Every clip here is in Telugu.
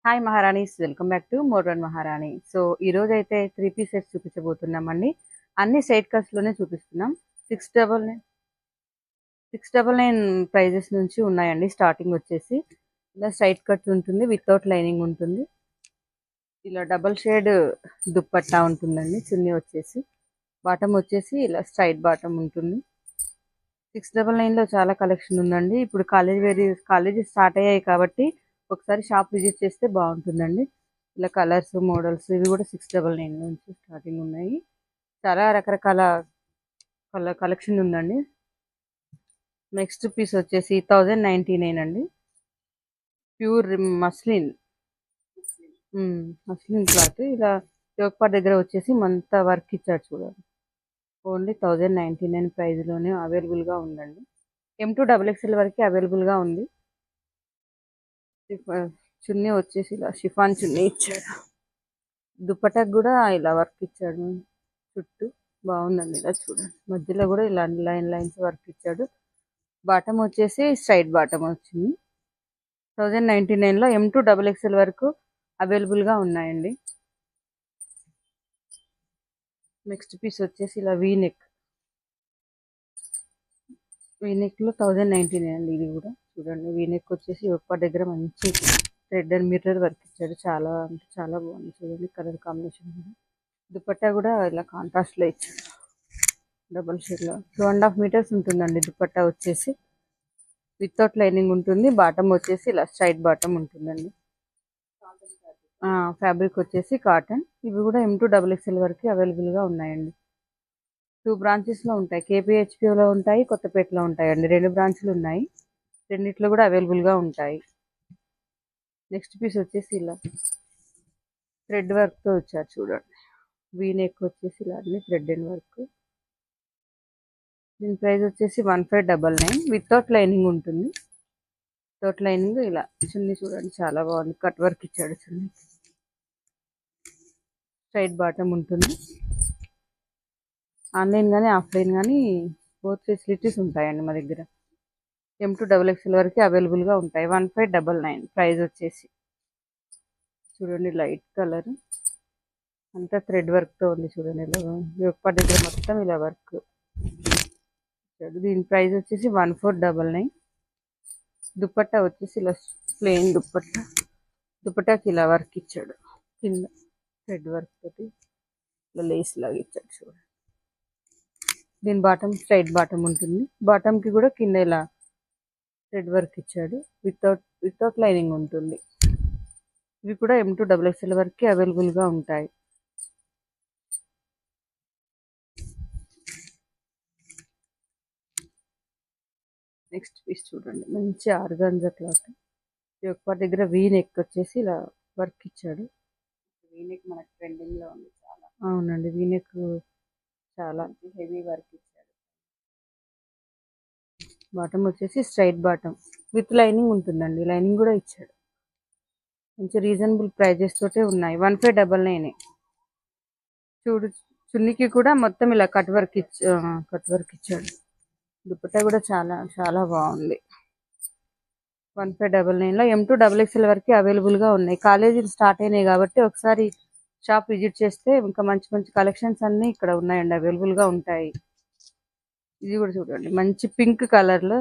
Hi Maharanis, welcome back to modern Maharani. So ఈ రోజు అయితే 3 పీస్ సెట్స్ చూపించబోతున్నామండి. అన్ని సైడ్ కట్స్ లోనే చూపిస్తున్నాం. 699 ప్రైజెస్ నుంచి ఉన్నాయండి. స్టార్టింగ్ వచ్చేసి ఇలా సైడ్ కట్ ఉంటుంది, వితౌట్ లైనింగ్ ఉంటుంది. ఇలా డబల్ షేడ్ దుప్పట్టా ఉంటుందండి. చున్నీ వచ్చేసి బాటమ్ వచ్చేసి ఇలా స్ట్రైట్ బాటమ్ ఉంటుంది. 699లో చాలా కలెక్షన్ ఉందండి. ఇప్పుడు కాలేజీ స్టార్ట్ అయ్యాయి కాబట్టి ఒకసారి షాప్ విజిట్ చేస్తే బాగుంటుందండి. ఇలా కలర్స్ మోడల్స్ ఇవి కూడా 699 నుంచి స్టార్టింగ్ ఉన్నాయి. చాలా రకరకాల కలెక్షన్ ఉందండి. నెక్స్ట్ పీస్ వచ్చేసి 1099 అండి. Pure muslin muslin cloth. ఇలా యోగపాట్ దగ్గర వచ్చేసి మంత వర్క్ ఇచ్చాడు చూడండి. ఓన్లీ 1099 ప్రైస్లోనే అవైలబుల్గా ఉందండి. M2 XXL వరకు అవైలబుల్గా ఉంది. చున్నీ వచ్చేసి ఇలా షిఫాన్ చున్నీ ఇచ్చాడు. దుప్పటాకు కూడా ఇలా వర్క్ ఇచ్చాడు. చుట్టూ బాగుందండి. ఇలా చూడండి, మధ్యలో కూడా ఇలా లైన్స్ వర్క్ ఇచ్చాడు. బాటమ్ వచ్చేసి స్ట్రైట్ బాటమ్ వచ్చింది. 1099లో M2 XXL వరకు అవైలబుల్గా ఉన్నాయండి. నెక్స్ట్ పీస్ వచ్చేసి ఇలా వీనెక్. వీనెక్లో 1099 అండి. ఇది కూడా చూడండి. వీనెక్ వచ్చేసి ఒక్క దగ్గర మంచి థ్రెడ్ అండ్ మిర్రర్ వర్క్ ఇచ్చాడు. చాలా అంటే చాలా బాగుంది. చూడండి కలర్ కాంబినేషన్ కూడా. దుపట్టా కూడా ఇలా కాంట్రాస్ట్లో ఇచ్చాడు. డబల్ షేడ్లో 2.5 మీటర్స్ ఉంటుందండి. దుపట్టా వచ్చేసి వితౌట్ లైనింగ్ ఉంటుంది. బాటమ్ వచ్చేసి ఇలా స్ట్రైట్ బాటమ్ ఉంటుందండి. ఫ్యాబ్రిక్ వచ్చేసి కాటన్. ఇవి కూడా M2 XXL వరకు అవైలబుల్గా ఉన్నాయండి. 2 బ్రాంచెస్లో ఉంటాయి. KPHPలో ఉంటాయి, కొత్తపేటలో ఉంటాయండి. 2 బ్రాంచ్లు ఉన్నాయి. రెండిట్లో కూడా అవైలబుల్గా ఉంటాయి. నెక్స్ట్ పీస్ వచ్చేసి ఇలా థ్రెడ్ వర్క్తో వచ్చారు చూడండి. వీనెక్ వచ్చేసి ఇలా అన్ని థ్రెడ్ అండ్ వర్క్. దీని ప్రైస్ వచ్చేసి 1599 వితౌట్ లైనింగ్ ఉంటుంది. వితౌట్ లైనింగ్ ఇలా చున్నీ చూడండి, చాలా బాగుంది. కట్ వర్క్ ఇచ్చాడు చున్నీ. స్ట్రైట్ బాటమ్ ఉంటుంది. ఆన్లైన్ కానీ ఆఫ్లైన్ కానీ బోత్ ఫెసిలిటీస్ ఉంటాయండి మా దగ్గర. M2 XXL వరకు అవైలబుల్గా ఉంటాయి. 1599 ప్రైస్ వచ్చేసి. చూడండి లైట్ కలర్ అంతా థ్రెడ్ వర్క్తో ఉంది. చూడండి ఇలా ఒక్క దగ్గర మొత్తం ఇలా వర్క్. దీని ప్రైస్ వచ్చేసి 1499. దుపట్టా వచ్చేసి ఇలా ప్లెయిన్ దుపట్టా. దుపట్టాకి ఇలా వర్క్ ఇచ్చాడు. కింద థ్రెడ్ వర్క్ తోటి ఇలా లేస్ లాగా ఇచ్చాడు చూడండి. దీని బాటమ్ స్ట్రైట్ బాటమ్ ఉంటుంది. బాటమ్కి కూడా కింద ఇలా థ్రెడ్ వర్క్ ఇచ్చాడు. వితౌట్ లైనింగ్ ఉంటుంది. ఇవి కూడా M2 XXL వరకు అవైలబుల్గా ఉంటాయి. నెక్స్ట్ పీస్ చూడండి, మంచి ఆర్గాంజా క్లాత్. ఒక దగ్గర వీనెక్ వచ్చేసి ఇలా వర్క్ ఇచ్చాడు. వీనెక్ మనకు ట్రెండింగ్లో ఉంది చాలా. అవునండి, వీనెక్ చాలా హెవీ వర్క్ ఇచ్చాడు. బాటమ్ వచ్చేసి స్ట్రైట్ బాటమ్ విత్ లైనింగ్ ఉంటుందండి. లైనింగ్ కూడా ఇచ్చాడు. మంచి రీజనబుల్ ప్రైజెస్ తోటే ఉన్నాయి. 1599. చూడు, చున్నీకి కూడా మొత్తం ఇలా కట్ వర్క్ ఇచ్చాడు. దుపట్టా కూడా చాలా చాలా బాగుంది. 1599లో M2 XXL వరకు అవైలబుల్గా ఉన్నాయి. కాలేజీలు స్టార్ట్ అయినాయి కాబట్టి ఒకసారి షాప్ విజిట్ చేస్తే ఇంకా మంచి మంచి కలెక్షన్స్ అన్నీ ఇక్కడ ఉన్నాయండి, అవైలబుల్గా ఉంటాయి. ఇది కూడా చూడండి, మంచి పింక్ కలర్లో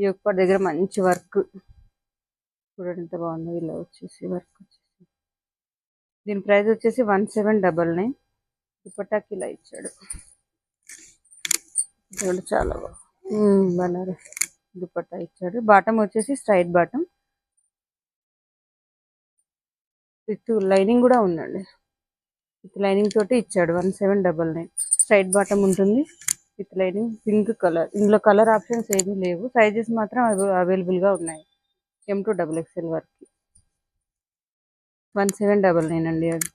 ఈ ఒక్క దగ్గర మంచి వర్క్ చూడండి ఎంత బాగుందో. ఇలా వచ్చేసి వర్క్ వచ్చేసి దీని ప్రైస్ వచ్చేసి 1799. దుపట్టాకి ఇలా ఇచ్చాడు చూడండి, చాలా బాగుంది. బనారస్ దుపట్టా ఇచ్చాడు. బాటమ్ వచ్చేసి స్ట్రైట్ బాటమ్ విత్ లైనింగ్ కూడా ఉందండి. విత్ లైనింగ్ తోటి ఇచ్చాడు. 1799. స్ట్రైట్ బాటమ్ ఉంటుంది విత్ లైనింగ్. Pink colour. ఇందులో కలర్ ఆప్షన్స్ ఏమీ లేవు. సైజెస్ మాత్రం అవైలబుల్గా ఉన్నాయి. M2 XXL వరకు 1799 అండి.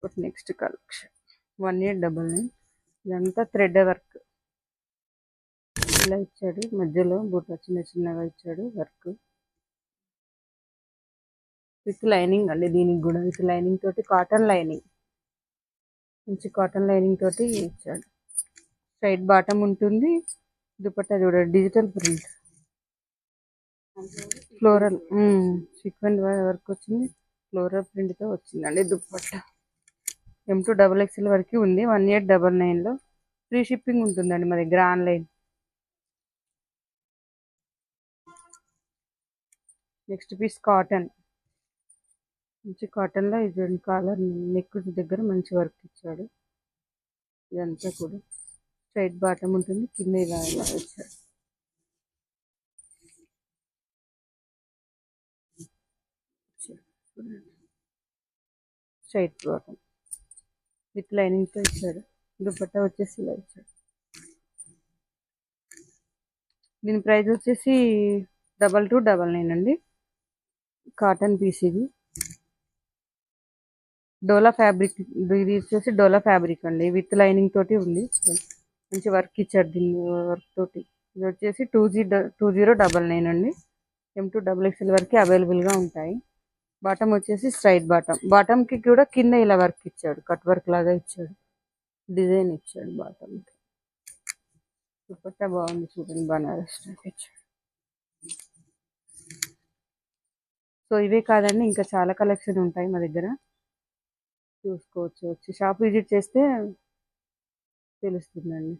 అది నెక్స్ట్ కలెక్షన్ 1899. ఇదంతా థ్రెడ్ వర్క్ ఇలా ఇచ్చాడు. మధ్యలో బుట్ట చిన్న చిన్నగా ఇచ్చాడు వర్క్ విత్ లైనింగ్ అండి. దీనికి కూడా విత్ లైనింగ్ తోటి కాటన్ లైనింగ్, మంచి కాటన్ లైనింగ్ తోటి ఇచ్చాడు. స్ట్రైట్ బాటమ్ ఉంటుంది. దుపట్టా చూడండి, digital print. Floral sequence work వచ్చింది. ఫ్లోరల్ ప్రింట్తో వచ్చిందండి దుప్పట్టా. M2 XXL వరకు ఉంది. 1899లో ఫ్రీ షిప్పింగ్ ఉంటుందండి మా దగ్గర ఆన్లైన్. నెక్స్ట్ పీస్ కాటన్, మంచి కాటన్లో ఇది కాలర్ నెక్ దగ్గర మంచి వర్క్ ఇచ్చాడు. ఇదంతా కూడా స్ట్రైట్ బాటమ్ ఉంటుంది, కింద ఇలా ఇలా వచ్చాడు. స్ట్రైట్ బాటమ్ విత్ లైనింగ్తో ఇచ్చాడు. దుపట్టా వచ్చేసి ఇలా ఇచ్చాడు. దీని ప్రైస్ వచ్చేసి 2299 అండి. కాటన్ పీస్ ఇది. డోలా ఫ్యాబ్రిక్, ఇది వచ్చేసి డోలా ఫ్యాబ్రిక్ అండి, విత్ లైనింగ్ తోటి ఉంది. మంచి వర్క్ ఇచ్చాడు దీన్ని వర్క్ తోటి. ఇది వచ్చేసి 2099 అండి. M2 XXL వరకు అవైలబుల్గా ఉంటాయి. బాటమ్ వచ్చేసి స్ట్రైట్ బాటమ్. బాటమ్కి కూడా కింద ఇలా వర్క్ ఇచ్చాడు, కట్ వర్క్ లాగా ఇచ్చాడు, డిజైన్ ఇచ్చాడు బాటమ్కి. దుపట్టా బాగుంది చూడండి, బనారస్ టైప్ ఇచ్చాడు. సో ఇవే కాదండి, ఇంకా చాలా కలెక్షన్ ఉంటాయి మా దగ్గర, చూసుకోవచ్చు. వచ్చి షాప్ విజిట్ చేస్తే తెలుస్తుందండి.